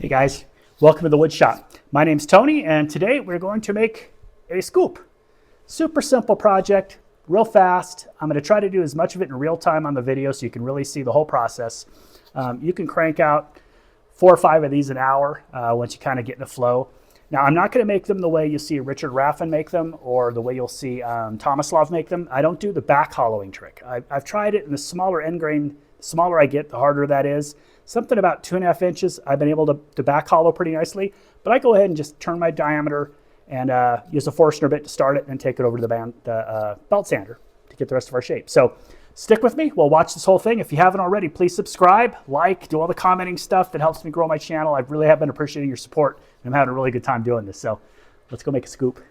Hey guys, welcome to the wood shop. My name's Tony and today we're going to make a scoop. Super simple project, real fast. I'm going to try to do as much of it in real time on the video so you can really see the whole process. You can crank out 4 or 5 of these an hour once you kind of get in the flow. Now I'm not going to make them the way you see Richard Raffin make them or the way you'll see Tomislav make them. I don't do the back hollowing trick. I've tried it, and the smaller end grain, the smaller I get, the harder that is. Something about 2.5 inches, I've been able to back hollow pretty nicely, but I go ahead and just turn my diameter and use a Forstner bit to start it and then take it over to the belt sander to get the rest of our shape. So stick with me, we'll watch this whole thing. If you haven't already, please subscribe, like, do all the commenting stuff that helps me grow my channel. I really have been appreciating your support, and I'm having a really good time doing this. So let's go make a scoop.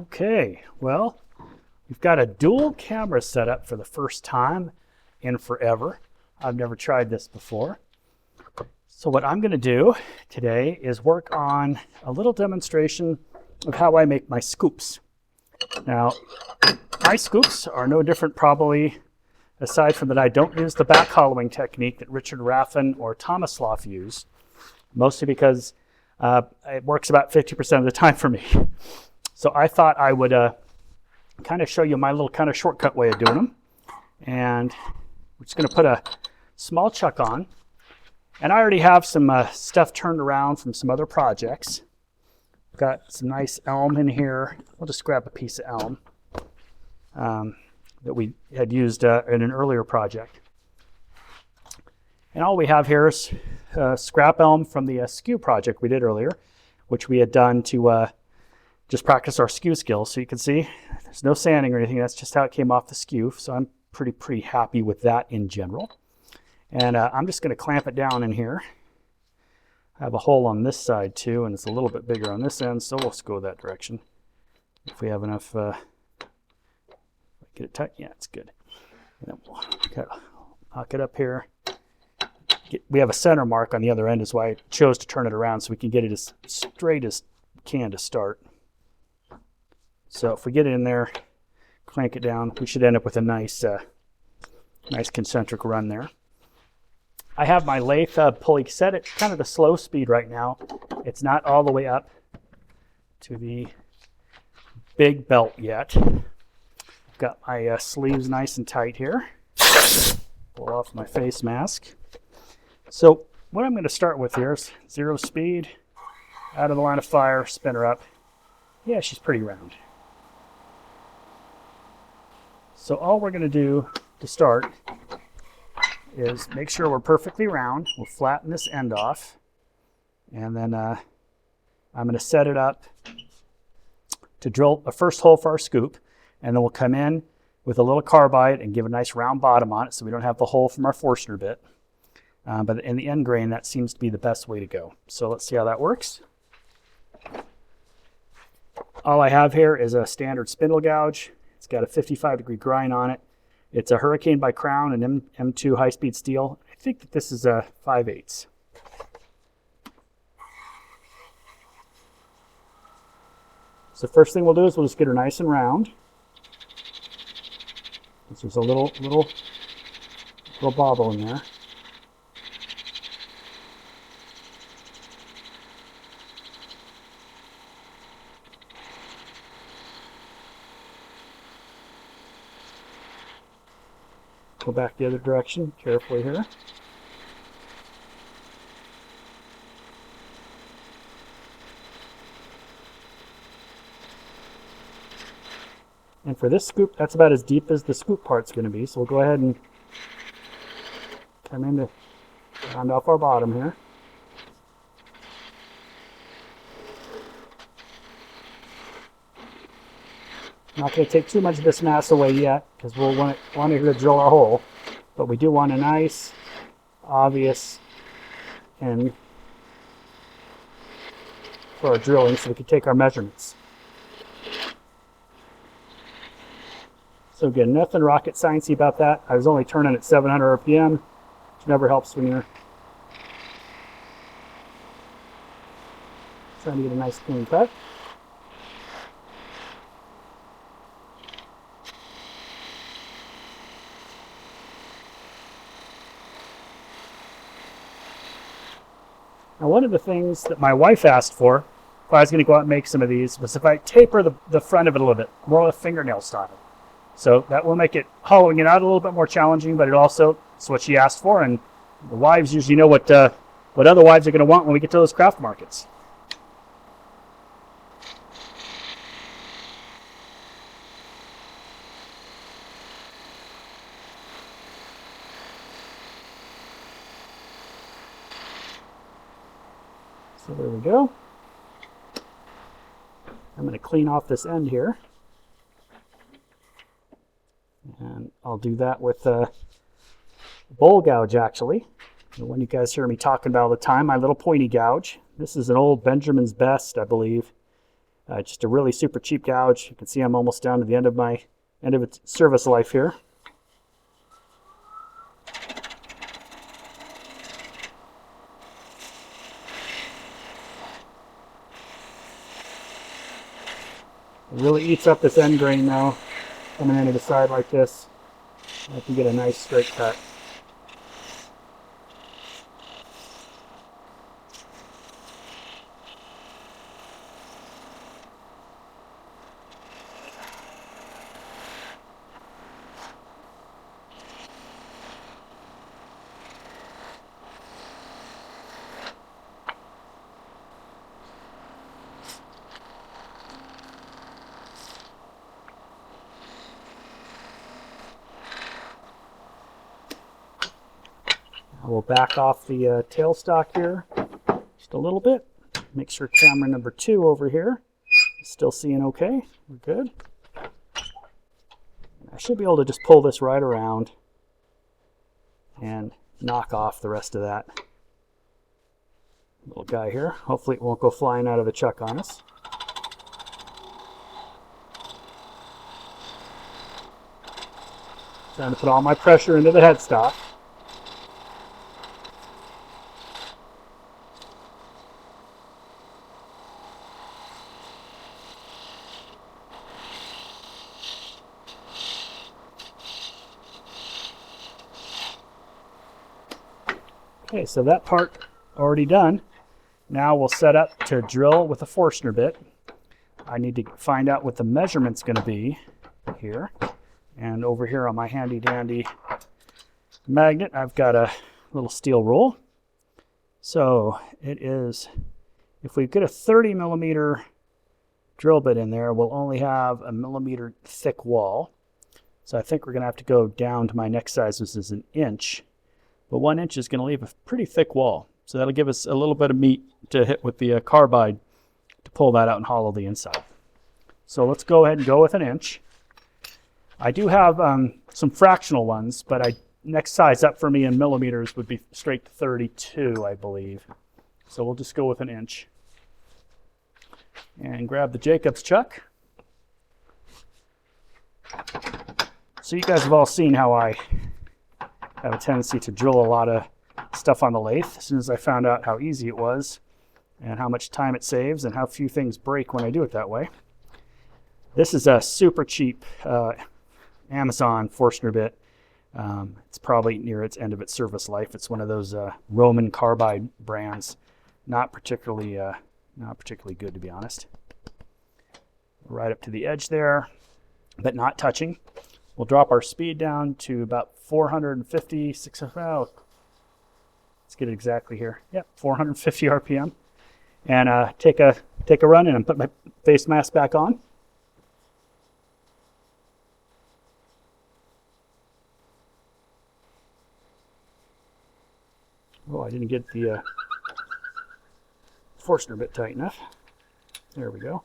Okay, well, we've got a dual camera set up for the first time in forever. I've never tried this before. So what I'm going to do today is work on a little demonstration of how I make my scoops. Now, my scoops are no different probably, aside from that I don't use the back hollowing technique that Richard Raffin or Tomislav use, mostly because it works about 50% of the time for me. So I thought I would kind of show you my little kind of shortcut way of doing them. And we're just going to put a small chuck on. And I already have some stuff turned around from some other projects. Got some nice elm in here. We'll just grab a piece of elm that we had used in an earlier project. And all we have here is scrap elm from the skew project we did earlier, which we had done to just practice our skew skills. So you can see there's no sanding or anything. That's just how it came off the skew. So I'm pretty happy with that in general. And I'm just going to clamp it down in here. I have a hole on this side too, and it's a little bit bigger on this end, so we'll just go that direction. If we have enough, get it tight, yeah, it's good. And then we'll hook it up here. We have a center mark on the other end, is why I chose to turn it around so we can get it as straight as we can to start. So if we get it in there, clank it down, we should end up with a nice concentric run there. I have my lathe pulley set at kind of the slow speed right now. It's not all the way up to the big belt yet. I've got my sleeves nice and tight here. Pull off my face mask. So what I'm going to start with here is 0 speed, out of the line of fire, spin her up. Yeah, she's pretty round. So all we're going to do to start is make sure we're perfectly round. We'll flatten this end off, and then I'm going to set it up to drill a first hole for our scoop, and then we'll come in with a little carbide and give a nice round bottom on it so we don't have the hole from our Forstner bit. But in the end grain, that seems to be the best way to go. So let's see how that works. All I have here is a standard spindle gouge. It's got a 55-degree grind on it. It's a Hurricane by Crown and M2 high-speed steel. I think that this is a 5/8. So the first thing we'll do is we'll just get her nice and round. There's a little bobble in there. Go back the other direction carefully here. And for this scoop, that's about as deep as the scoop part's going to be. So we'll go ahead and come in to round off our bottom here. Not going to take too much of this mass away yet because we'll want it to drill our hole, but we do want a nice, obvious end for our drilling so we can take our measurements. So again, nothing rocket sciencey about that. I was only turning at 700 RPM, which never helps when you're trying to get a nice clean cut. Now Now, one of the things that my wife asked for, if I was going to go out and make some of these, was if I taper the front of it a little bit, more like fingernail style. So that will make it hollowing it out a little bit more challenging, but it also, it's what she asked for, and the wives usually know what other wives are going to want when we get to those craft markets. So there we go. I'm going to clean off this end here. And I'll do that with a bowl gouge, actually. The one you guys hear me talking about all the time, my little pointy gouge. This is an old Benjamin's Best, I believe. Just a really super cheap gouge. You can see I'm almost down to the end of its service life here. It really eats up this end grain now, coming into the side like this. I can get a nice straight cut. We'll back off the tailstock here just a little bit. Make sure camera number 2 over here is still seeing okay. We're good. I should be able to just pull this right around and knock off the rest of that little guy here. Hopefully it won't go flying out of the chuck on us. Trying to put all my pressure into the headstock. Okay, so that part already done. Now we'll set up to drill with a Forstner bit. I need to find out what the measurement's going to be here. And over here on my handy dandy magnet, I've got a little steel rule. So it is, if we get a 30 millimeter drill bit in there, we'll only have a millimeter thick wall. So I think we're going to have to go down to my next size, which is an inch. But 1 inch is going to leave a pretty thick wall. So that'll give us a little bit of meat to hit with the carbide to pull that out and hollow the inside. So let's go ahead and go with an inch. I do have some fractional ones, but next size up for me in millimeters would be straight to 32, I believe. So we'll just go with an inch. And grab the Jacobs chuck. So you guys have all seen how I have a tendency to drill a lot of stuff on the lathe as soon as I found out how easy it was and how much time it saves and how few things break when I do it that way. This is a super cheap Amazon Forstner bit. It's probably near its end of its service life. It's one of those Roman carbide brands. Not particularly good, to be honest. Right up to the edge there, but not touching. We'll drop our speed down to about 450, let's get it exactly here. Yep, 450 RPM. And take a run and put my face mask back on. Oh, I didn't get the Forstner bit tight enough. There we go.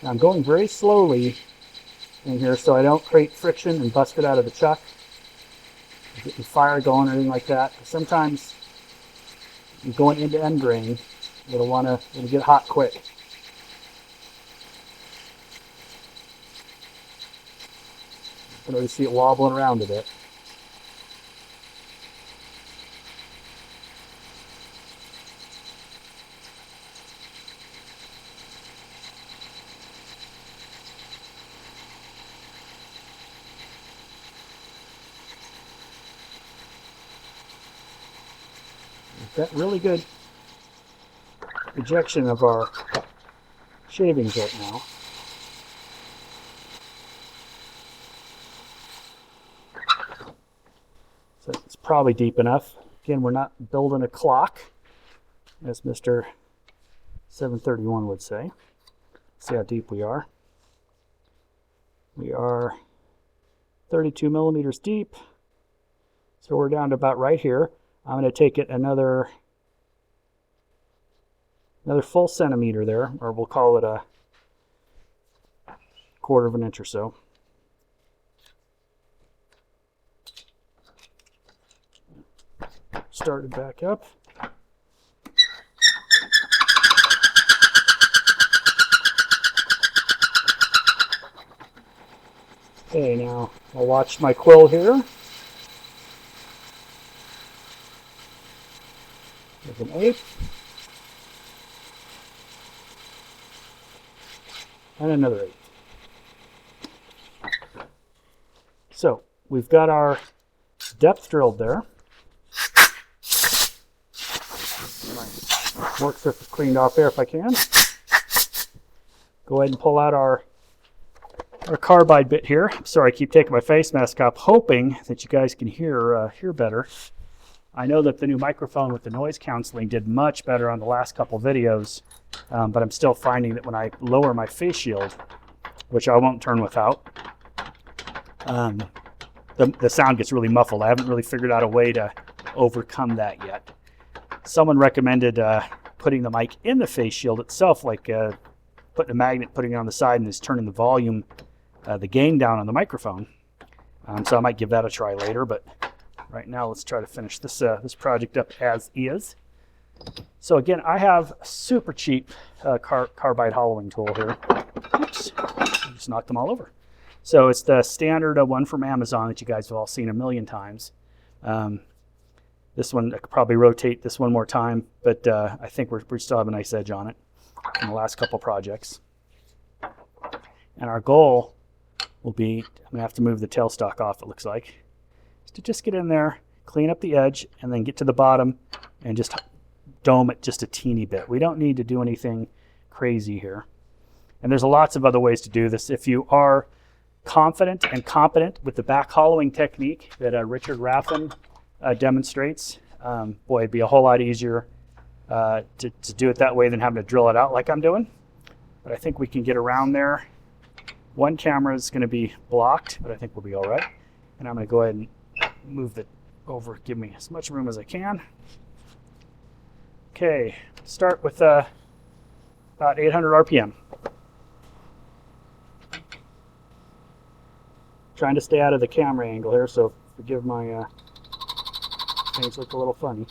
Now I'm going very slowly in here so I don't create friction and bust it out of the chuck. Getting fire going or anything like that. Sometimes you're going into end grain, it'll get hot quick. You can already see it wobbling around a bit. got really good ejection of our shavings right now. So it's probably deep enough. Again, we're not building a clock, as Mr. 731 would say. See how deep we are. We are 32 millimeters deep. So we're down to about right here. I'm going to take it another full centimeter there, or we'll call it a 1/4 of an inch or so. Started back up. Okay, now I'll watch my quill here. There's an 1/8. And another 1/8. So we've got our depth drilled there. My work surface cleaned off there if I can. Go ahead and pull out our carbide bit here. I'm sorry, I keep taking my face mask off, hoping that you guys can hear better. I know that the new microphone with the noise canceling did much better on the last couple videos, but I'm still finding that when I lower my face shield, which I won't turn without, the sound gets really muffled. I haven't really figured out a way to overcome that yet. Someone recommended putting the mic in the face shield itself, like putting a magnet, putting it on the side, and just turning the volume, the gain down on the microphone. So I might give that a try later, but right now let's try to finish this this project up as is. So again, I have a super cheap carbide hollowing tool here. Oops, I just knocked them all over. So it's the standard one from Amazon that you guys have all seen a million times. This one, I could probably rotate this one more time, but I think we still have a nice edge on it in the last couple projects. And our goal will be, I'm gonna have to move the tailstock off, it looks like, is to just get in there, clean up the edge, and then get to the bottom and just dome it just a teeny bit. We don't need to do anything crazy here. And there's lots of other ways to do this. If you are confident and competent with the back hollowing technique that Richard Raffin demonstrates, boy, it'd be a whole lot easier to do it that way than having to drill it out like I'm doing. But I think we can get around there. One camera is going to be blocked, but I think we'll be all right. And I'm going to go ahead and move it over, give me as much room as I can. Okay, start with about 800 RPM. Trying to stay out of the camera angle here, so forgive my things look a little funny.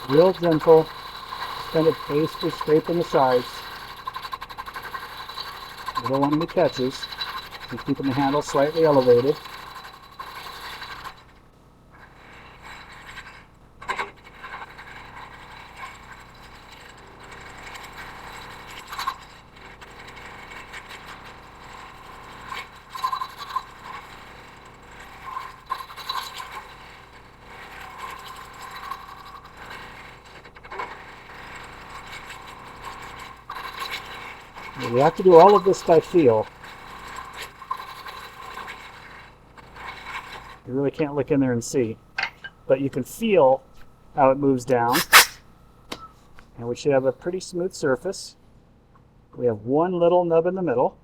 Real gentle, kind of basically scraping the sides. You don't want any catches. Just keeping the handle slightly elevated. You have to do all of this by feel. You really can't look in there and see, but you can feel how it moves down. And we should have a pretty smooth surface. We have one little nub in the middle,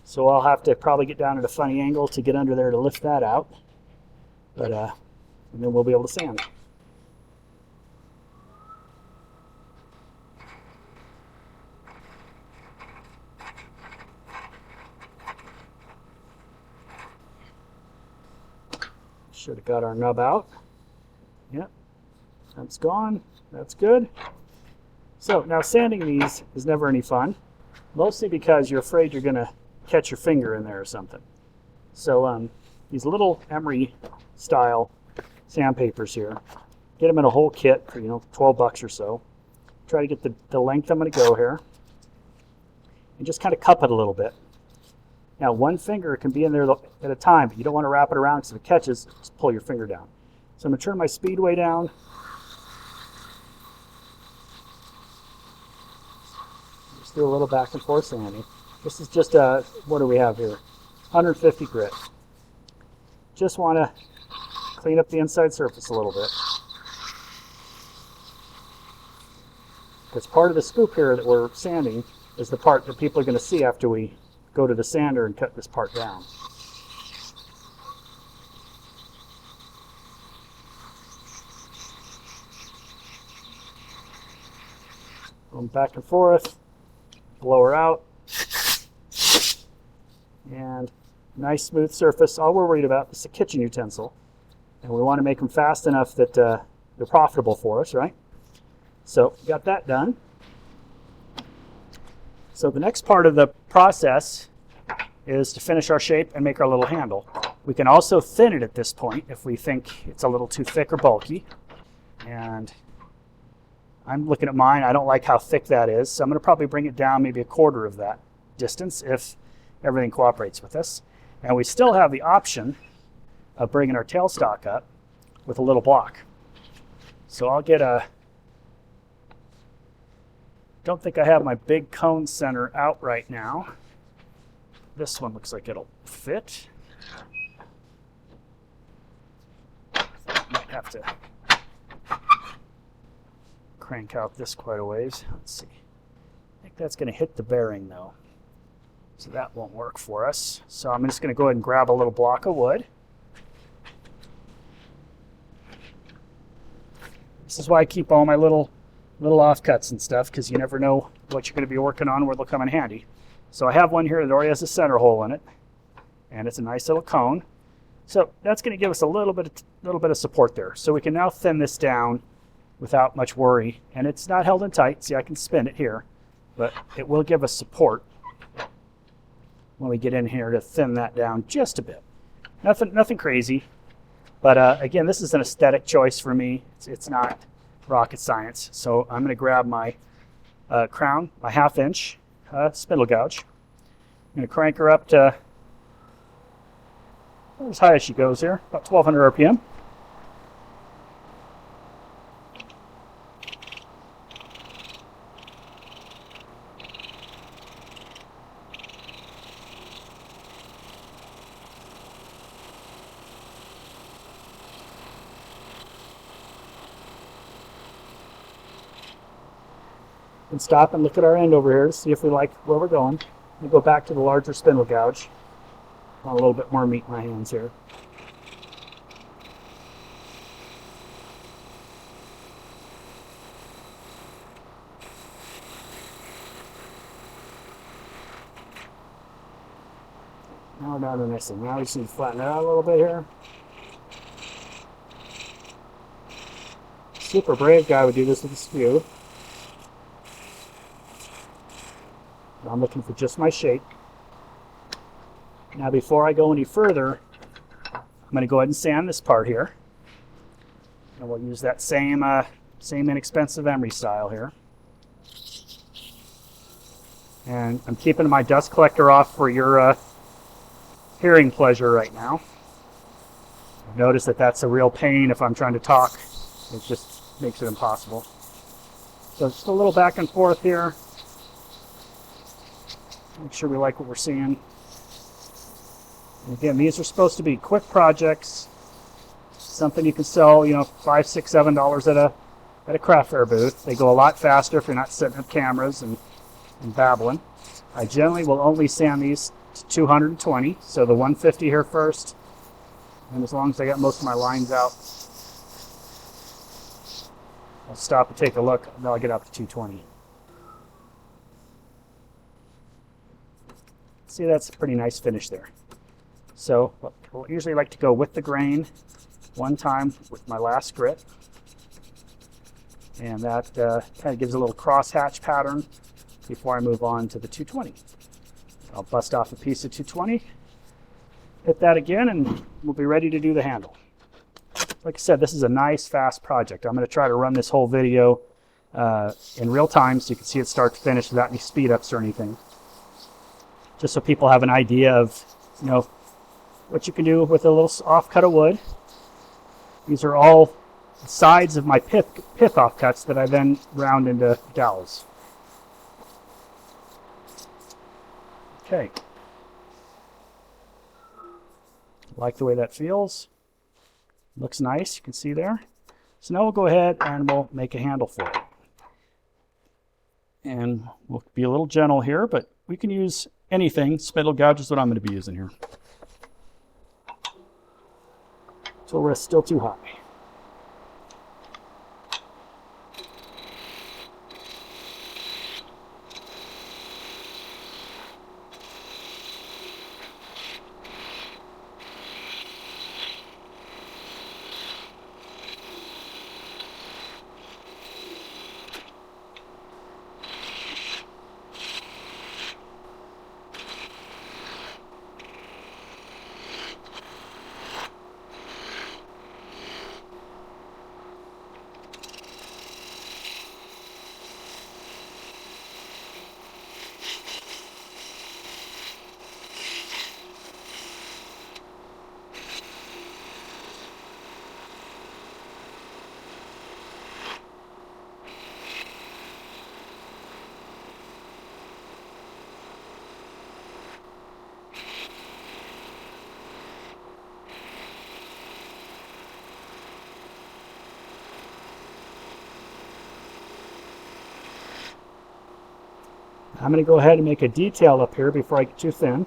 so I'll have to probably get down at a funny angle to get under there to lift that out. But and then we'll be able to sand. Should have got our nub out. Yep, that's gone. That's good. So now sanding these is never any fun, mostly because you're afraid you're going to catch your finger in there or something. So these little emery style sandpapers here. Get them in a whole kit for, 12 bucks or so. Try to get the length I'm going to go here. And just kind of cup it a little bit. Now, one finger can be in there at a time, but you don't want to wrap it around because if it catches, just pull your finger down. So I'm going to turn my speed way down. Just do a little back and forth sanding. This is just what do we have here? 150 grit. Just want to clean up the inside surface a little bit. Because part of the scoop here that we're sanding is the part that people are going to see after we go to the sander and cut this part down. Going back and forth, blow her out, and nice smooth surface. All we're worried about is the kitchen utensil, and we want to make them fast enough that they're profitable for us, right? So got that done. So the next part of the process is to finish our shape and make our little handle. We can also thin it at this point if we think it's a little too thick or bulky. And I'm looking at mine. I don't like how thick that is, so I'm going to probably bring it down maybe a quarter of that distance if everything cooperates with us. And we still have the option of bringing our tailstock up with a little block. So I'll get don't think I have my big cone center out right now. This one looks like it'll fit. Might have to crank out this quite a ways. Let's see. I think that's going to hit the bearing though, so that won't work for us. So I'm just going to go ahead and grab a little block of wood. This is why I keep all my little offcuts and stuff, because you never know what you're going to be working on, where they'll come in handy. So I have one here that already has a center hole in it, and it's a nice little cone. So that's going to give us a little bit of support there. So we can now thin this down without much worry, and it's not held in tight. See, I can spin it here, but it will give us support when we get in here to thin that down just a bit. Nothing crazy, but again, this is an aesthetic choice for me. It's not rocket science. So I'm going to grab my crown, my 1/2 inch spindle gouge. I'm going to crank her up to as high as she goes here, about 1200 RPM. And stop and look at our end over here to see if we like where we're going. And go back to the larger spindle gouge. I want a little bit more meat in my hands here. Now we're down to this one. Now we just need to flatten it out a little bit here. Super brave guy would do this with a skew. I'm looking for just my shape. Now before I go any further, I'm going to go ahead and sand this part here. And we'll use that same inexpensive emery style here. And I'm keeping my dust collector off for your hearing pleasure right now. Notice that that's a real pain if I'm trying to talk. It just makes it impossible. So just a little back and forth here. Make sure we like what we're seeing. And again, these are supposed to be quick projects. Something you can sell, $5, $6, $7 at a craft fair booth. They go a lot faster if you're not setting up cameras and babbling. I generally will only sand these to 220, so the 150 here first. And as long as I got most of my lines out, I'll stop and take a look, and then I'll get up to 220. See, that's a pretty nice finish there. So we'll usually like to go with the grain one time with my last grit. And that kind of gives a little cross-hatch pattern before I move on to the 220. I'll bust off a piece of 220 hit that again, and we'll be ready to do the handle. Like I said, this is a nice, fast project. I'm going to try to run this whole video in real time so you can see it start to finish without any speed ups or anything. Just so people have an idea of, you know, what you can do with a little offcut of wood. These are all sides of my pith offcuts that I then round into dowels. Okay. Like the way that feels. Looks nice, you can see there. So now we'll go ahead and we'll make a handle for it. And we'll be a little gentle here, but we can use anything. Spindle gouge is what I'm going to be using here. So we're still too high. I'm going to go ahead and make a detail up here before I get too thin.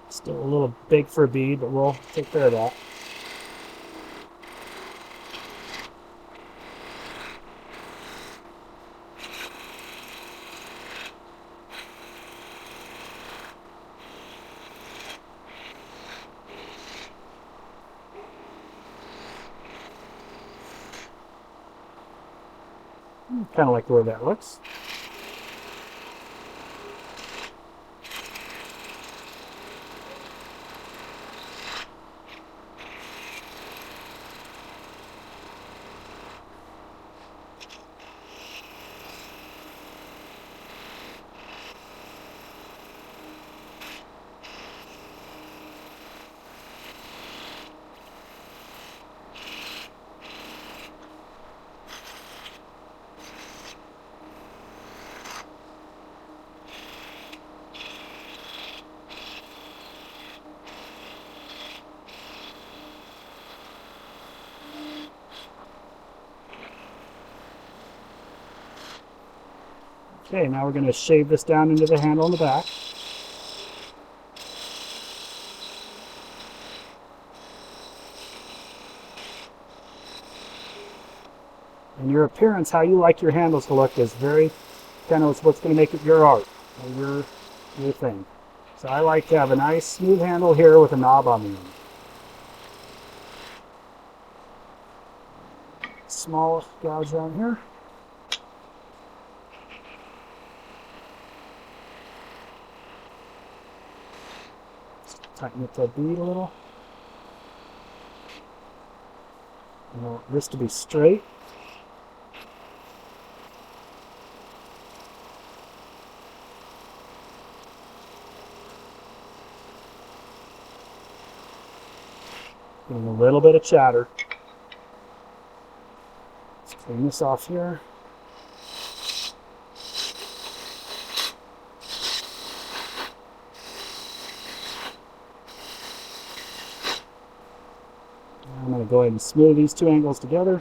Still a little big for a bead, but we'll take care of that. Kind of like the way that looks. Okay, now we're going to shave this down into the handle in the back. And your appearance, how you like your handles to look, is very kind of what's going to make it your art, or your thing. So I like to have a nice smooth handle here with a knob on the end. Small gouge down here. Tighten up that bead a little. I want this to be straight. And a little bit of chatter. Let's clean this off here. I'm going to go ahead and smooth these two angles together.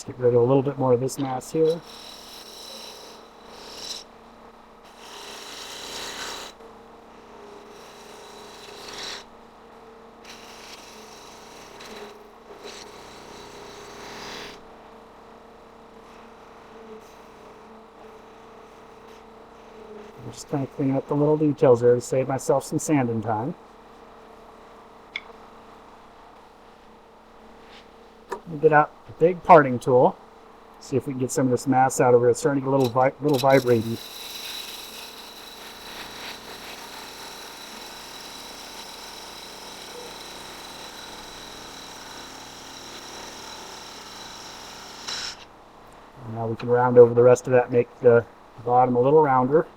get rid of a little bit more of this mass here. I'm just kind of cleaning up the little details there to save myself some sanding time. We'll get out the big parting tool. See if we can get some of this mass out of it. It's starting to get a little vibrating. And now we can round over the rest of that, make the bottom a little rounder.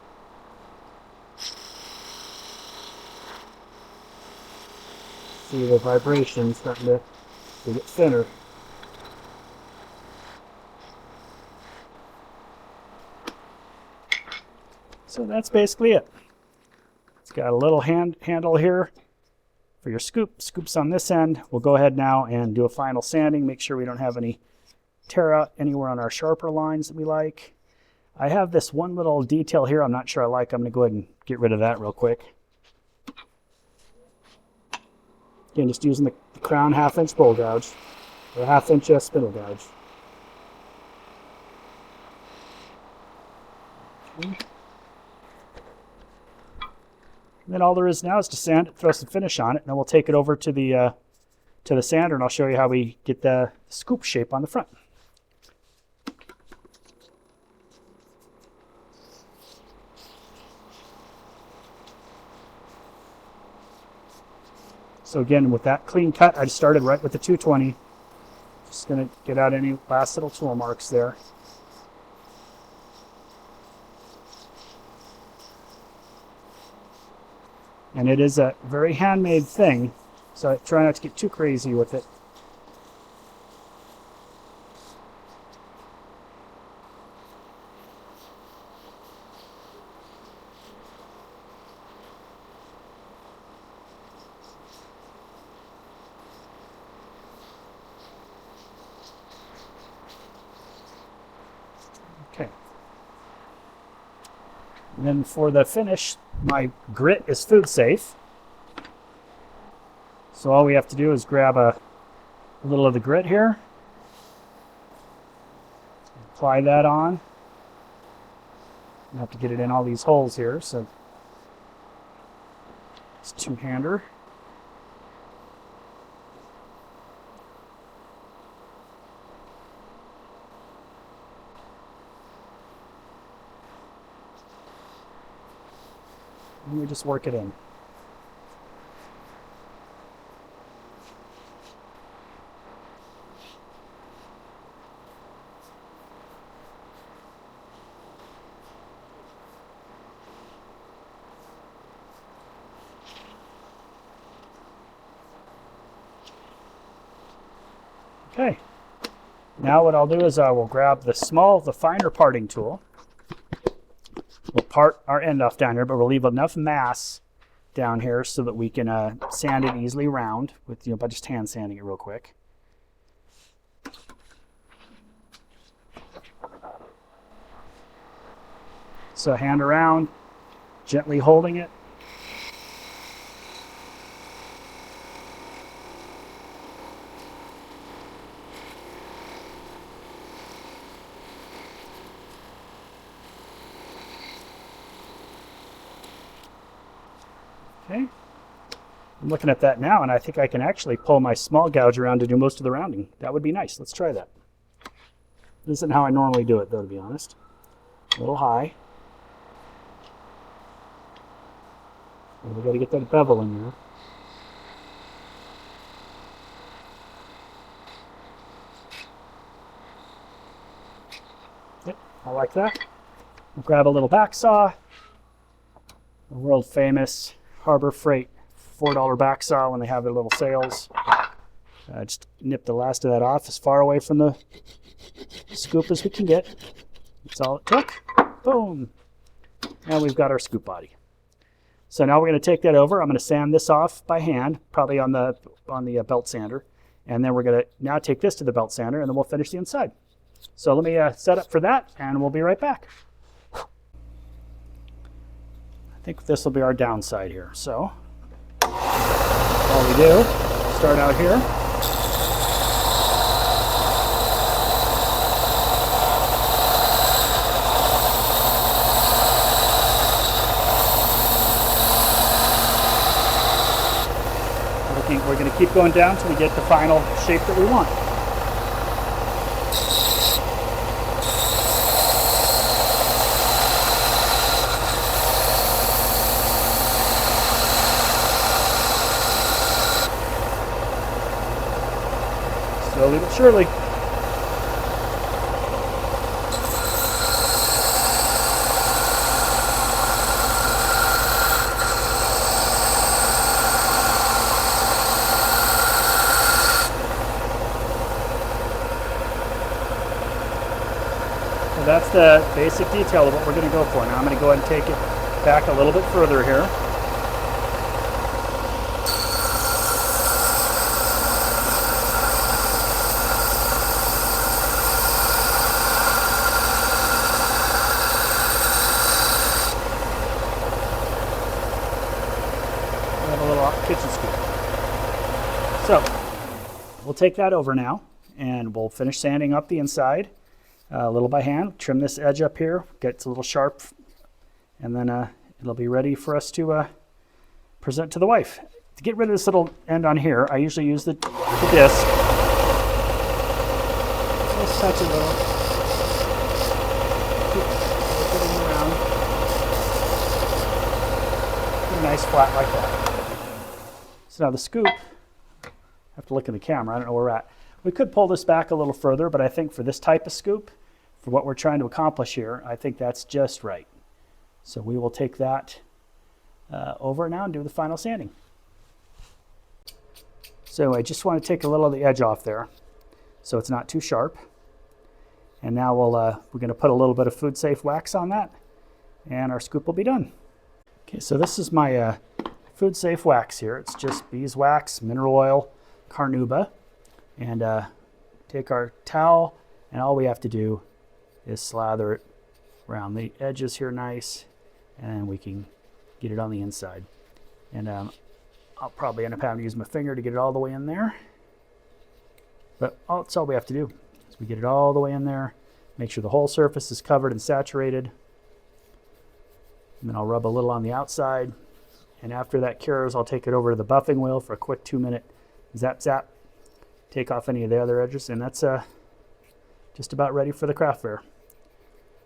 See the vibration starting to get thinner. So that's basically it. It's got a little handle here for your scoop. Scoop's on this end. We'll go ahead now and do a final sanding. Make sure we don't have any tear out anywhere on our sharper lines that we like. I have this one little detail here I'm not sure I like. I'm going to go ahead and get rid of that real quick. Again, just using the crown 1/2 inch bowl gouge, or 1/2 inch spindle gouge. Okay. And then all there is now is to sand it, throw some finish on it, and then we'll take it over to the sander, and I'll show you how we get the scoop shape on the front. So again, with that clean cut, I just started right with the 220. Just going to get out any last little tool marks there. And it is a very handmade thing, so I try not to get too crazy with it. Okay. And then for the finish, my grit is food safe. So all we have to do is grab a little of the grit here, apply that on. I have to get it in all these holes here, so it's a two-hander. And we just work it in. Okay, now what I'll do is I will grab the finer parting tool. We'll part our end off down here, but we'll leave enough mass down here so that we can sand it easily round with, by just hand sanding it real quick. So hand around, gently holding it. Okay, I'm looking at that now, and I think I can actually pull my small gouge around to do most of the rounding. That would be nice. Let's try that. This isn't how I normally do it, though, to be honest. A little high. And we got to get that bevel in there. Yep, I like that. We'll grab a little back saw. The world famous Harbor Freight $4 back saw when they have their little sales. Just nip the last of that off as far away from the scoop as we can get. That's all it took. Boom. And we've got our scoop body. So now we're going to take that over. I'm going to sand this off by hand, probably on the belt sander. And then we're going to now take this to the belt sander, and then we'll finish the inside. So let me set up for that, and we'll be right back. I think this will be our downside here. So all we do, start out here. We're going to keep going down until we get the final shape that we want. Slowly but surely. So that's the basic detail of what we're going to go for. Now I'm going to go ahead and take it back a little bit further here. We have a little kitchen scoop. So we'll take that over now, and we'll finish sanding up the inside. A little by hand, trim this edge up here, gets a little sharp, and then it'll be ready for us to present to the wife. To get rid of this little end on here, I usually use the disc. Just touch it a little. Keep it around. Get a nice flat like that. So now the scoop, I have to look at the camera, I don't know where we're at. We could pull this back a little further, but I think for this type of scoop, for what we're trying to accomplish here, I think that's just right. So we will take that over now and do the final sanding. So I just want to take a little of the edge off there so it's not too sharp. And now we're going to put a little bit of food safe wax on that, and our scoop will be done. Okay, so this is my food safe wax here. It's just beeswax, mineral oil, carnauba. And take our towel, and all we have to do is slather it around the edges here nice, and we can get it on the inside. And I'll probably end up having to use my finger to get it all the way in there. But that's all we have to do, is we get it all the way in there, make sure the whole surface is covered and saturated. And then I'll rub a little on the outside. And after that cures, I'll take it over to the buffing wheel for a quick 2-minute zap zap. Take off any of the other edges, and that's just about ready for the craft fair,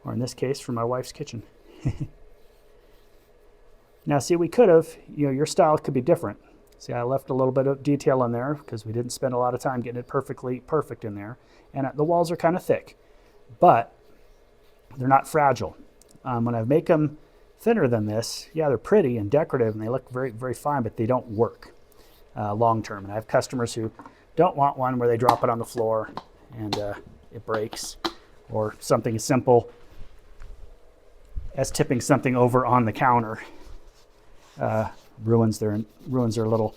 or in this case, for my wife's kitchen. Now, see, we could have, your style could be different. See, I left a little bit of detail in there because we didn't spend a lot of time getting it perfect in there, and the walls are kind of thick, but they're not fragile. When I make them thinner than this, yeah, they're pretty and decorative, and they look very, very fine, but they don't work long term. And I have customers who don't want one where they drop it on the floor and it breaks, or something as simple as tipping something over on the counter ruins their little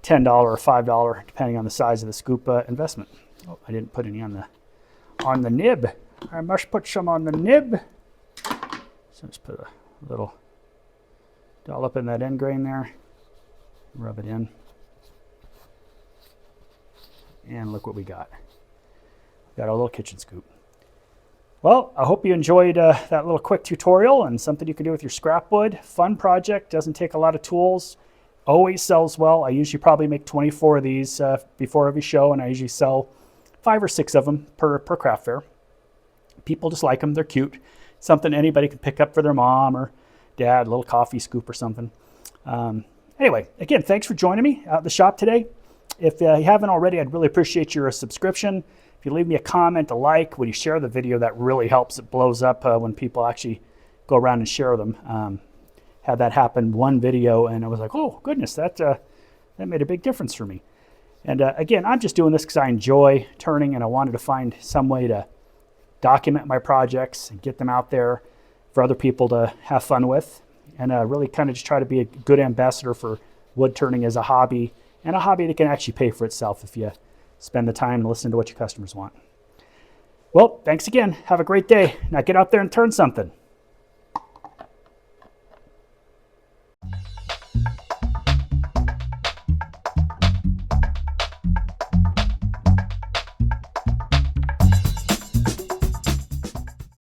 $10 or $5, depending on the size of the scoop investment. Oh, I didn't put any on the nib. I must put some on the nib. So just put a little dollop in that end grain there, rub it in. And look what we got. We got our little kitchen scoop. Well, I hope you enjoyed that little quick tutorial and something you can do with your scrap wood. Fun project, doesn't take a lot of tools, always sells well. I usually probably make 24 of these before every show, and I usually sell 5 or 6 of them per craft fair. People just like them, they're cute. Something anybody can pick up for their mom or dad, a little coffee scoop or something. Anyway, again, thanks for joining me out at the shop today. If you haven't already, I'd really appreciate your subscription. If you leave me a comment, a like, when you share the video, that really helps. It blows up when people actually go around and share them. Had that happen one video, and I was like, oh, goodness, that made a big difference for me. And again, I'm just doing this because I enjoy turning, and I wanted to find some way to document my projects and get them out there for other people to have fun with, and really kind of just try to be a good ambassador for wood turning as a hobby, and a hobby that can actually pay for itself if you spend the time to listen to what your customers want. Well, thanks again. Have a great day. Now get out there and turn something.